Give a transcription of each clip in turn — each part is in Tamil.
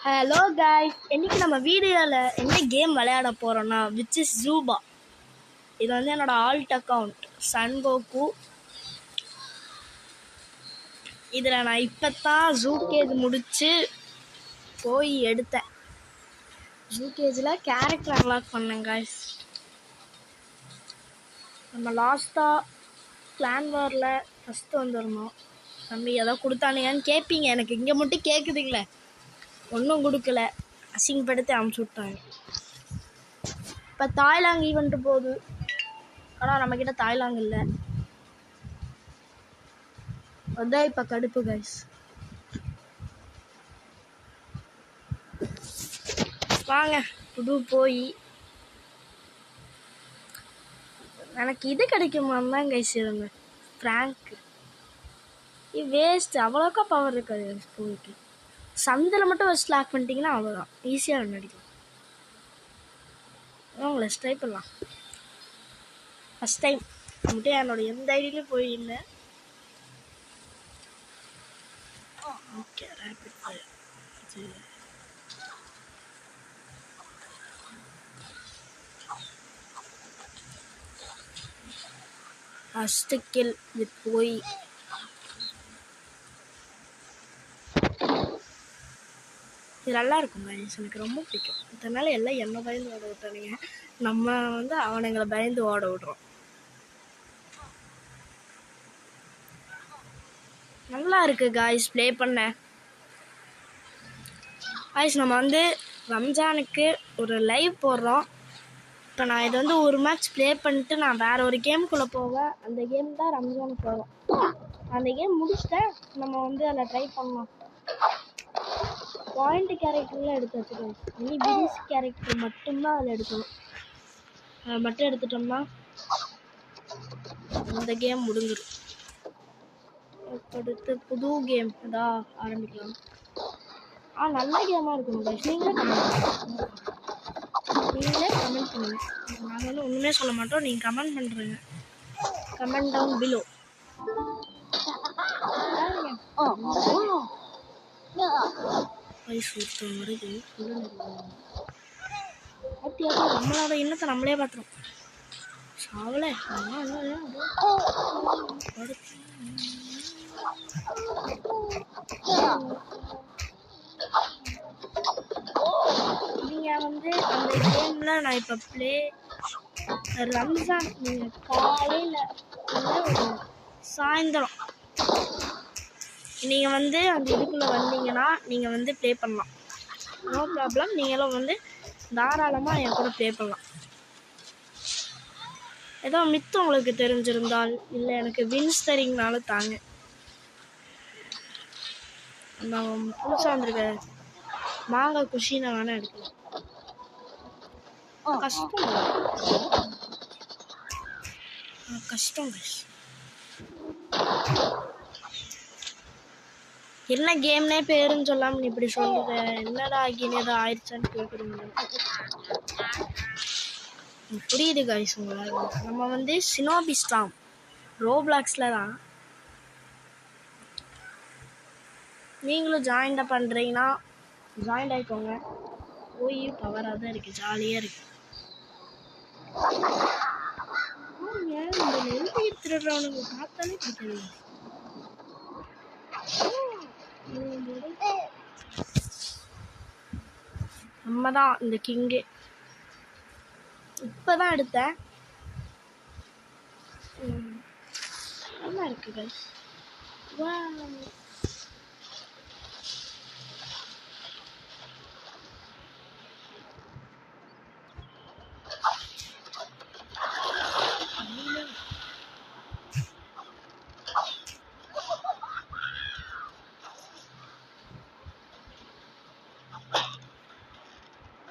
ஹலோ கைஸ், இன்னைக்கு நம்ம வீடியோவில் என்ன கேம் விளையாட போகிறோன்னா விச் இஸ் ஜூபா. இது வந்து என்னோட ஆல்ட் அக்கௌண்ட் சன்கோகு. இதில் நான் இப்போ தான் ஜூகேஜ் முடித்து போய் எடுத்தேன். ஜூகேஜில் கேரக்டர் அன்லாக் பண்ணேன் கைஸ். நம்ம லாஸ்ட்டாக கிளான் வாரில் ஃபஸ்ட்டு வந்துடணும். தம்பி ஏதோ கொடுத்தானுங்கன்னு கேட்பீங்க, எனக்கு இங்கே மட்டும் கேட்குதுங்களே, ஒன்றும் கொடுக்கல, அசிங்கப்படுத்தி அமுச்சு விட்டாங்க. இப்போ தாய்லாந்து ஈவெண்ட்டு போகுது, ஆனால் நம்மக்கிட்ட தாய்லாந்து இல்லை. அதான் இப்போ கடுப்பு கைஸ். வாங்க புது போய் எனக்கு இது கிடைக்குமான்னு தான் கைஸ் இருந்தேன். ஃப்ராங்க்கு இது வேஸ்ட்டு, அவ்வளோக்கா பவர் இருக்காது கைஸ். போயிட்டு சந்தில் மட்டும் வச்சு லாக் பண்ணிட்டீங்கன்னா அவ்வளோதான், ஈஸியாக ரன் அடிக்கலாம். உங்களை ட்ரை பண்ணலாம். ஃபஸ்ட் டைம் மட்டும் என்னோட எந்த ஐடியிலையும் போயிருந்தேன். Okay, rapid fire. First kill with போய் இது நல்லா இருக்கும் கைஸ், எனக்கு ரொம்ப பிடிக்கும். இதனால எல்லாம் என்ன பயந்து ஓட விட்டானுங்க, நம்ம வந்து அவனுங்களை பயந்து ஓட விடுறோம். நல்லா இருக்கு காய்ஸ் ப்ளே பண்ண. காய்ஸ் நம்ம வந்து ரம்ஜானுக்கு ஒரு லைவ் போடுறோம். இப்போ நான் இது வந்து ஒரு மேட்ச் ப்ளே பண்ணிட்டு நான் வேறு ஒரு கேமுக்குள்ளே போவேன். அந்த கேம் தான் ரம்ஜானுக்கு போவேன். அந்த கேம் முடிச்சுட்டேன், நம்ம வந்து அதில் ட்ரை பண்ணலாம். பாயிண்ட் கேரக்டர்லாம் எடுத்து வச்சுக்கோங்க. இனி பிடிஸ் கேரக்டர் மட்டும்தான் அதில் எடுக்கணும். அதை மட்டும் எடுத்துட்டோம்னா இந்த கேம் முடிஞ்சிடும். அடுத்து புது கேம் அதான் ஆரம்பிக்கலாம். நல்ல கேமாக இருக்கணும் கைஸ். நீங்களே கமெண்ட் பண்ணுங்க. நாங்கள் வந்து ஒன்றுமே சொல்ல மாட்டோம், நீங்கள் கமெண்ட் பண்ணுறீங்க. Comment down below. ஒருத்தவங்க வருது, நம்மளோட இன்னத்தை நம்மளே பார்த்துரும். சாவல நீங்கள் வந்து அந்த கேமில் நான் இப்போ ப்ளே ரம்ஜான் நீங்கள் காலையில் ஒரு சாயந்தரம் நீங்கள் வந்து அந்த இதுக்குள்ளே வந்தீங்கன்னா நீங்கள் வந்து ப்ளே பண்ணலாம். நோ ப்ராப்ளம், நீங்களும் வந்து தாராளமாக என் கூட ப்ளே பண்ணலாம். ஏதோ மித்து உங்களுக்கு தெரிஞ்சிருந்தால், இல்லை எனக்கு வின்ஸ் தரீங்கனாலும் தாங்க. நான் புதுசாக வந்திருக்க மாங்காய் குஷினை வேணால் எடுக்கலாம். கஷ்டம் என்ன கேம்னே பேருன்னு சொல்லாமல் இப்படி சொல்லுது. என்னடா ஆகினேதோ ஆயிடுச்சான்னு கேட்குறீங்க. புரியுது கைஸ் உங்களால். நம்ம வந்து சினோபி ஸ்டாம் ரோப்ளாக்ஸில் தான். நீங்களும் ஜாயின்டாக பண்ணுறீங்கன்னா ஜாயின்ட் ஆகிக்கோங்க. போய் பவராக தான் இருக்குது, ஜாலியாக இருக்குது. இந்த நெருப்பி திருடுறவனுங்க பார்த்தாலே பிடிக்காது. நம்ம தான் இந்த கிங்கு. இப்போதான் எடுத்தேன். நல்லா இருக்கு கைஸ்.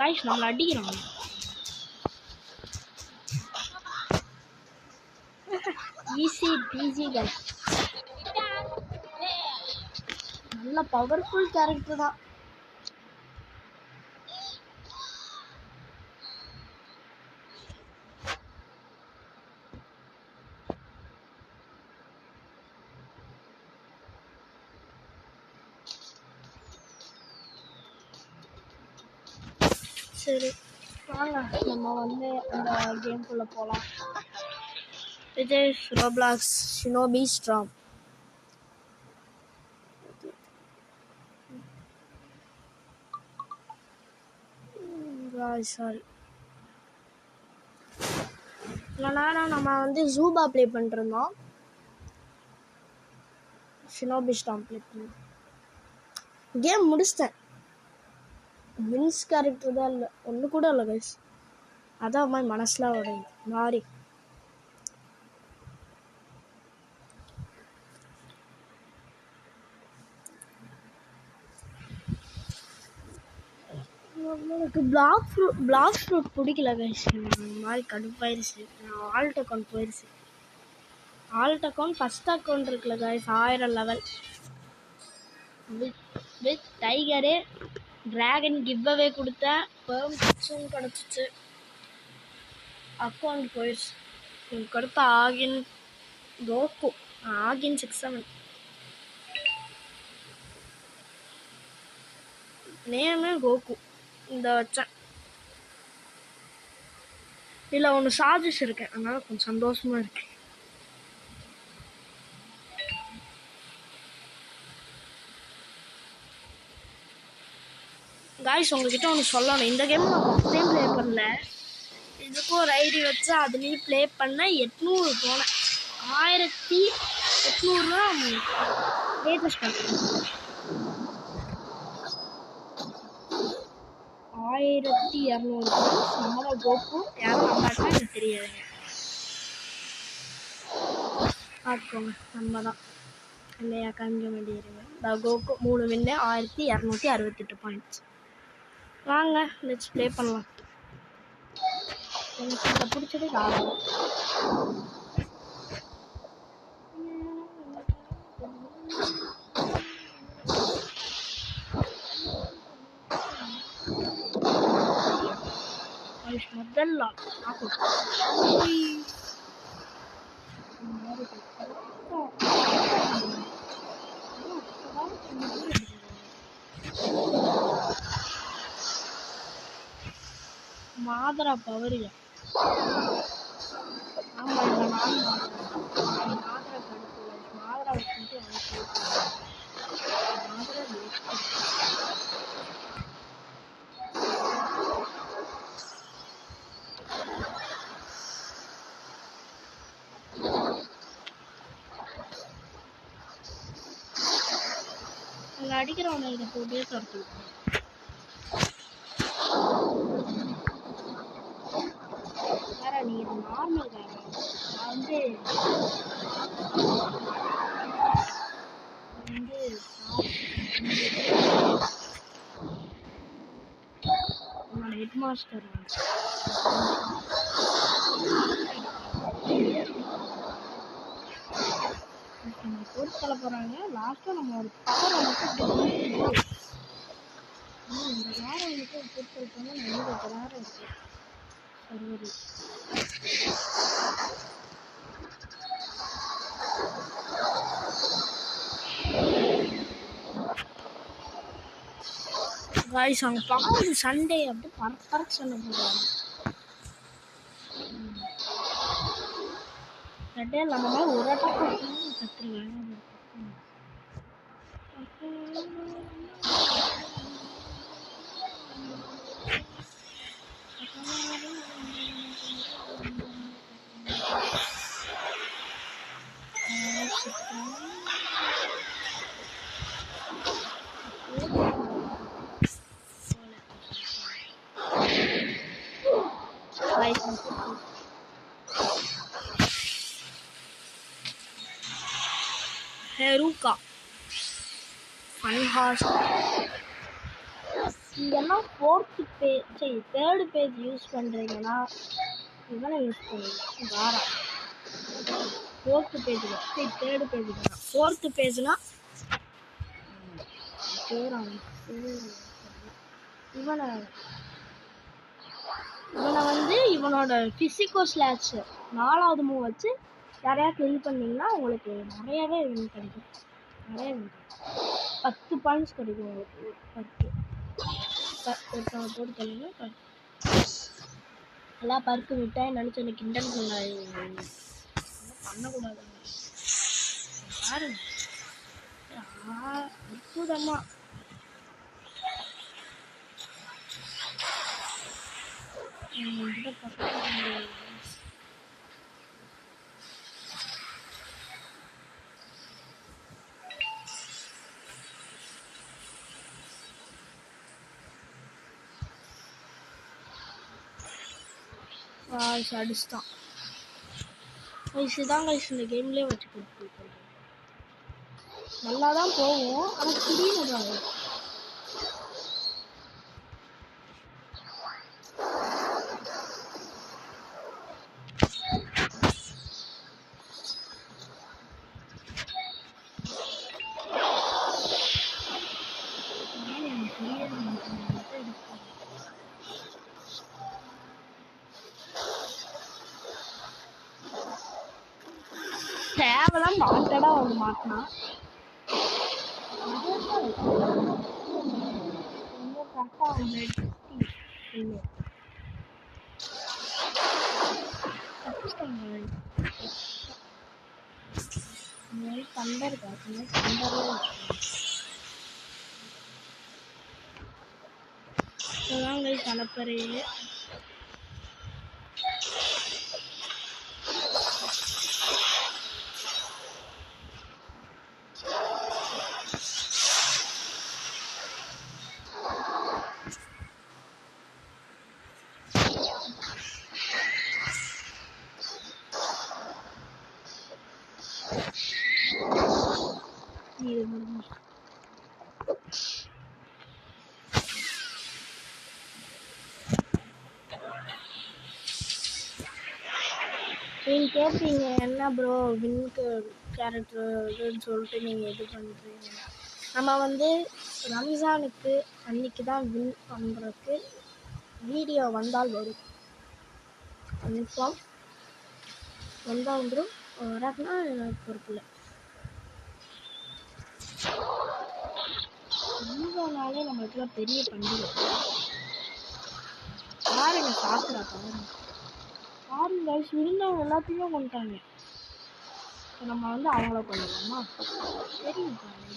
கைஸ் நம்மளை அடிக்கிறாங்க. Easy PG guys. நல்ல பவர்ஃபுல் கேரக்டர் தான். சரி வாங்க நம்ம வந்து அந்த கேம்குள்ளே போகலாம். இது ரோப்ளாக்ஸ் ஷினோபி ஸ்டார்ம். சாரி இவ்வளோ நேரம் நம்ம வந்து ஜூபா ப்ளே பண்ணிருந்தோம். ஷினோபி ஸ்டார்ம் ப்ளே பண்ணோம். கேம் முடிச்சிட்டேன். வின்ஸ் கேரக்டர் தான் இல்லை, ஒன்று கூட இல்லை கைஸ். அதான் மாதிரி மனசுலாம் உடையுது மாறி. எனக்கு பிளாக் ஃப்ரூட் பிடிக்கல கைஸ். இந்த மாதிரி கடுப்பாயிருச்சு. நான் ஆல்ட் அக்கௌண்ட் போயிடுச்சு. ஆல்ட் அக்கௌண்ட் ஃபஸ்ட் அக்கௌண்ட் இருக்குல்ல guys, 1000 level with tiger dragon giveaway கொடுத்தேன். பெர்மிஷன் கிடச்சிச்சு. அக்கௌண்ட் போயிடுச்சு. எனக்கு அடுத்த ஆகின் கோகு ஆகின் 67 நேமே கோகு இந்த வச்சேன். இதில் ஒன்று சார்ஜஸ் இருக்கேன், அதனால கொஞ்சம் சந்தோஷமா இருக்கு. காய்ஸ் உங்ககிட்ட ஒன்று சொல்லணும். இந்த கேம் நான் ஃபஸ்ட் டைம் ப்ளே பண்ணல. இதுக்கும் ஒரு ஐடி வச்சு அதுலேயும் ப்ளே பண்ண 800 போனேன். 1800 லேட்டஸ்ட் பார்த்தேன். 1200 நம்மளோட கோப்பு யாரும் நம்பாட்டா எனக்கு தெரியாதுங்க. பார்த்துக்கோங்க, நம்ம தான் இல்லையா கஞ்ச வேண்டியிருங்க. கோக்கு 3 வின்னு 1268 பாயிண்ட்ஸ். வாங்க லெட்ஸ் ப்ளே பண்ணலாம். எனக்கு இதை பிடிச்சது ஆகும். முதல்ல மாதரா பவரியா? ஆமா, இந்த மாதரா கடுப்பு மாதரா வச்சுட்டு அங்கே அடிக்கிறவனை இதை போட்டே தடுத்து வேற. நீ இது நார்மல் வேற. நான் வந்து என்னோட ஹெட் மாஸ்டர் போட்டு தள்ள போறாங்க. லாஸ்ட்டாக நம்ம ஒரு பவரை மட்டும் இந்த நேரம் வந்துட்டு போட்டு தள்ளிட்டோம்னா நம்மளுக்கு நேரம் இருக்கு. காய்ஸ் அவங்க பாரு சண்டே அப்படி பரப்பரக்கு சண்டை போடுவாங்க. ரெட்டே இல்லாம ஒரு அட்டாக் சத்துருவேன். ஹெருகா ஃபன்ஹாஸ் இதெல்லாம் தேர்டு பேஜ் யூஸ் பண்ணுறீங்கன்னா இதெல்லாம் யூஸ் பண்ணுவீங்க. வாரா ஃபோர்த்து பேஜில் தேர்டு பேஜ் தான். ஃபோர்த்து பேஜ்னா இவனை வந்து இவனோட ஃபிசிக்கோ ஸ்லாஷ் 4வது மூவ் வச்சு யாரையா கில் பண்ணிங்கன்னா உங்களுக்கு நிறையவே வின் கிடைக்கும். நிறைய வின் கிடைக்கும். 10 பாயிண்ட்ஸ் கிடைக்கும் உங்களுக்கு. 10 ஒருத்தவங்க போட்டு தள்ளிங்கன்னா எல்லாம் பருக்கு விட்டேன் நினச்சி எனக்கு கிண்டல் பண்ணக்கூடாது பாருங்க அற்புதமா அடிச்சுதான் இதுதான் கைஸ் இந்த கேம்லேயே வச்சு கொடுத்து நல்லா தான் போகும் ஆனால் திடீர்னு தேவலாம் மாட்டடா வந்து மாட்டினா கரெக்டாக வந்து தண்டர் தண்டர்ல இப்போதான் கலப்பறையே நீங்கள் கேட்பீங்க என்ன ப்ரோ வின்க்கு கேரக்டர்னு சொல்லிட்டு நீங்கள் இது பண்ணுறீங்க. நம்ம வந்து ரம்ஜானுக்கு அன்றைக்கி தான் வின் பண்ணுறதுக்கு வீடியோ வந்தால் வரும். கன்ஃபார்ம் வந்தால் வந்துடும். வராதுன்னா எனக்கு பொறுப்பில்லை. ரம்ஜானாலே நம்மளுக்குலாம் பெரிய பண்டிகை. பாருங்க சாப்பிட்றா பாருங்க பாருங்க இருந்தவங்க எல்லாத்தையுமே கொண்டுட்டாங்க. இப்போ நம்ம வந்து அவங்கள கொள்ளலாமா? தெரியும் பாருங்க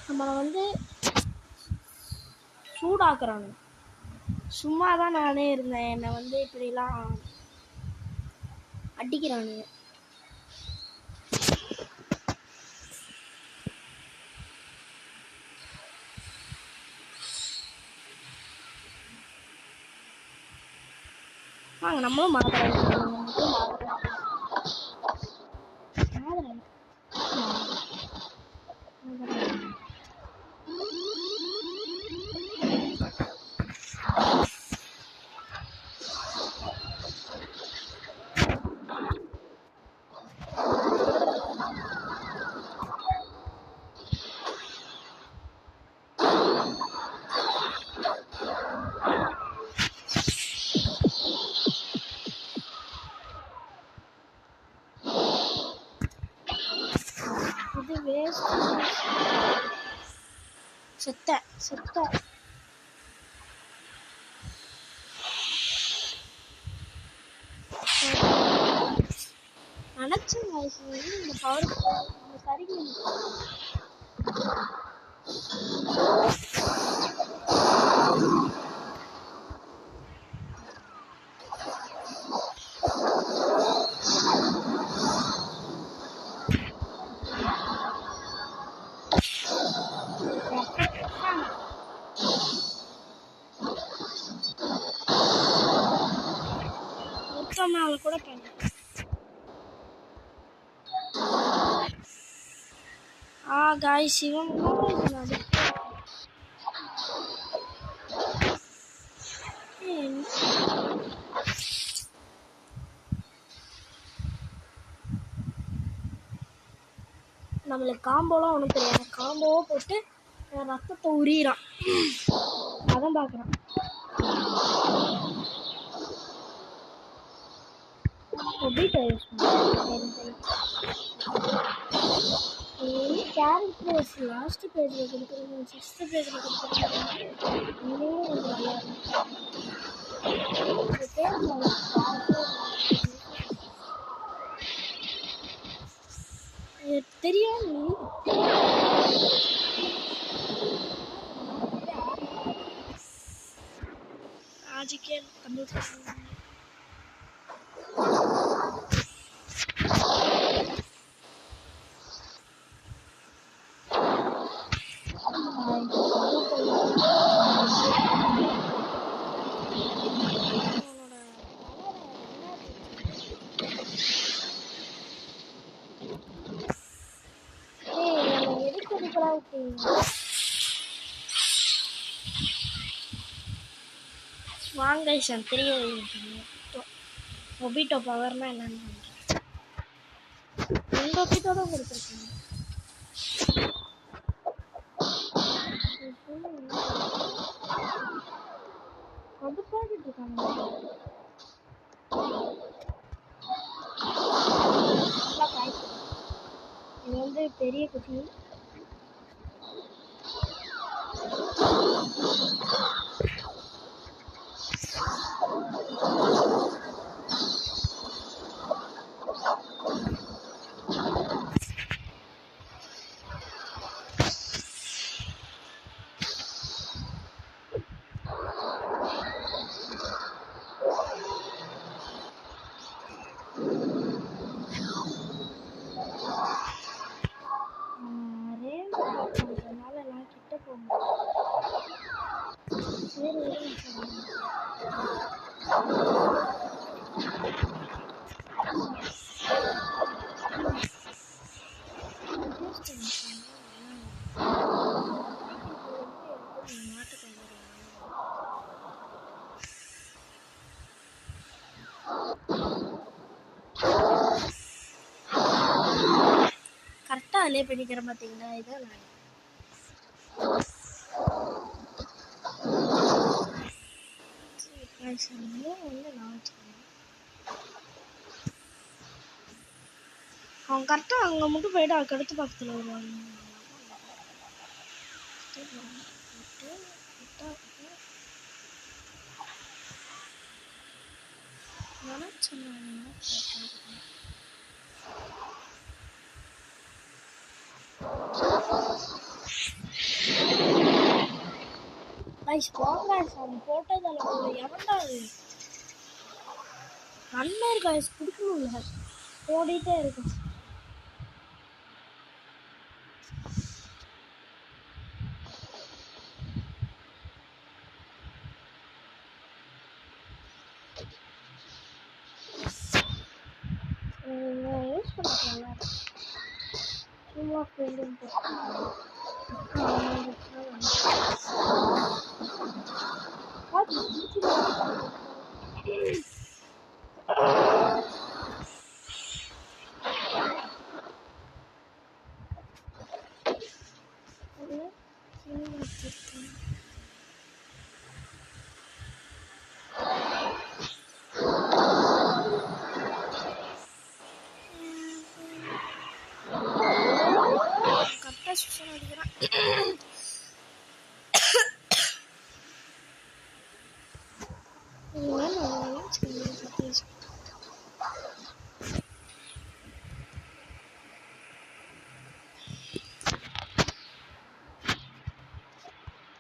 நம்மளை வந்து சூடாக்குறாங்க. சும்மா தான் நானே இருந்தேன், என்னை வந்து இப்படிலாம் அடிக்கிறானுங்க. வாங்க நம்மளும் மாத்திரம் செத்த செத்த நினைச்சேன் இந்த பவர் இந்த சரிங்க நாள் கூட பண்ண காய்ஸ் இவன் நம்மளுக்கு காம்போலாம் ஒன்றும் தெரியாது. காம்போவோ போட்டு ரத்தத்தை உரியிறான். அதான் பார்க்குறான். கேரக்டர்ஸ் லாஸ்ட் பேஜில் கொடுக்குறது 6th பேஜில் கொடுக்குறது இன்னும் நல்லா இருக்கும். தெரியும் ஆஜிக்கே தமிழ் வாங்க தெரியாது. ஒபிட்டோ பவர்னா என்னன்னு எங்க ஒபிட்டோ தான் கொடுத்துருக்கீங்க. கடுப்பாகிட்டு இருக்காங்க. இது வந்து பெரிய குட்டி. கரெக்டாக அதிலே பண்ணிக்கிறேன் பார்த்தீங்களா. இதான் நான் அவன் கரெக்டாக அங்கே மட்டும் போயிட்டு அதுக்கு அடுத்து பக்கத்தில் வருவாங்க. போட்டதால இறந்தாது நன்மையர் காய்ஸ் பிடிக்கணும்ல ஓடிட்டே இருக்கும். யூஸ் பண்ணிக்கலாம் சும்மா ஃப்ரெண்டும்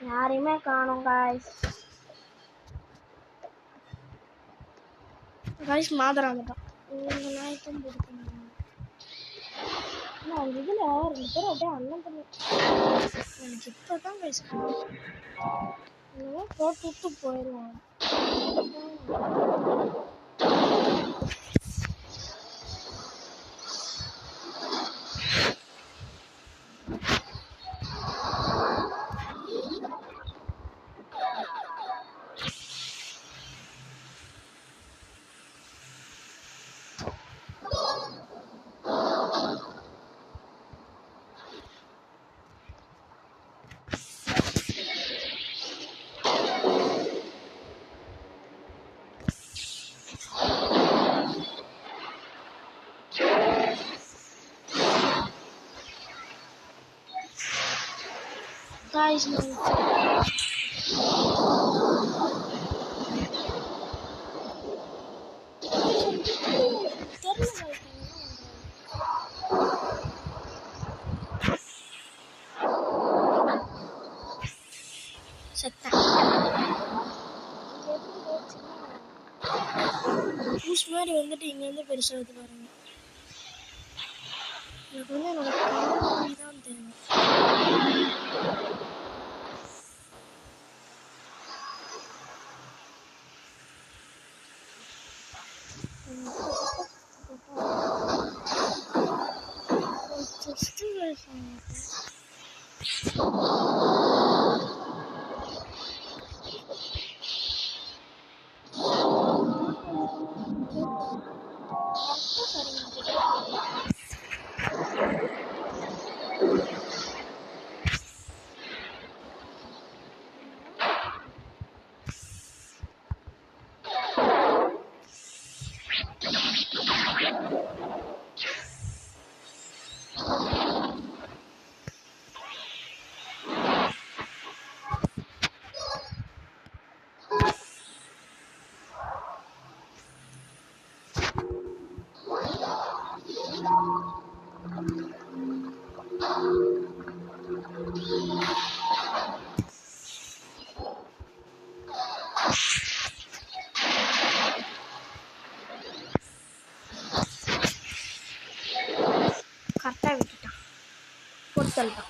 யாரையுமே காணோம் காய்ஸ். காய்ஸ் மாதராங்க தான் இந்த நாய்க்கும் பிடிக்கணும். ஆனால் அந்த இதில் 2 பேரும் அப்படியே அண்ணன் பண்ணி எனக்கு இப்போ தான் காய்ஸ் போட்டு விட்டு போயிடுவாங்க. Guys, no. பூஸ் மாதிரி வந்துட்டு இங்க வந்து பெருசா வந்து பாருங்க. எனக்கு வந்து என்னோட கால் தான் தேவை. கரெக்டாக விட்டுட்டான் பொறுத்தல்தான்.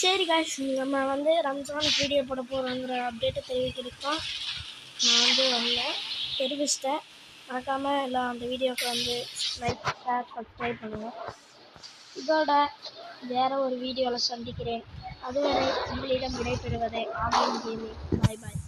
சரி காய்ஸ், நம்ம வந்து ரம்ஜானுக்கு வீடியோ போட போகிறோங்கிற அப்டேட்டை தெரிவிக்கிறதுக்காக நான் வந்து வந்தேன், தெரிவிச்சிட்டேன். மறக்காமல் எல்லாம் அந்த வீடியோவுக்கு வந்து லைக், ஷேர், சப்ஸ்கிரைப் பண்ணுங்கள். இதோட வேறு ஒரு வீடியோவில் சந்திக்கிறேன். அதுவரை உங்களிடம் விடைபெறுவதை ஆன்லைன் கேமிங். பாய் பாய்.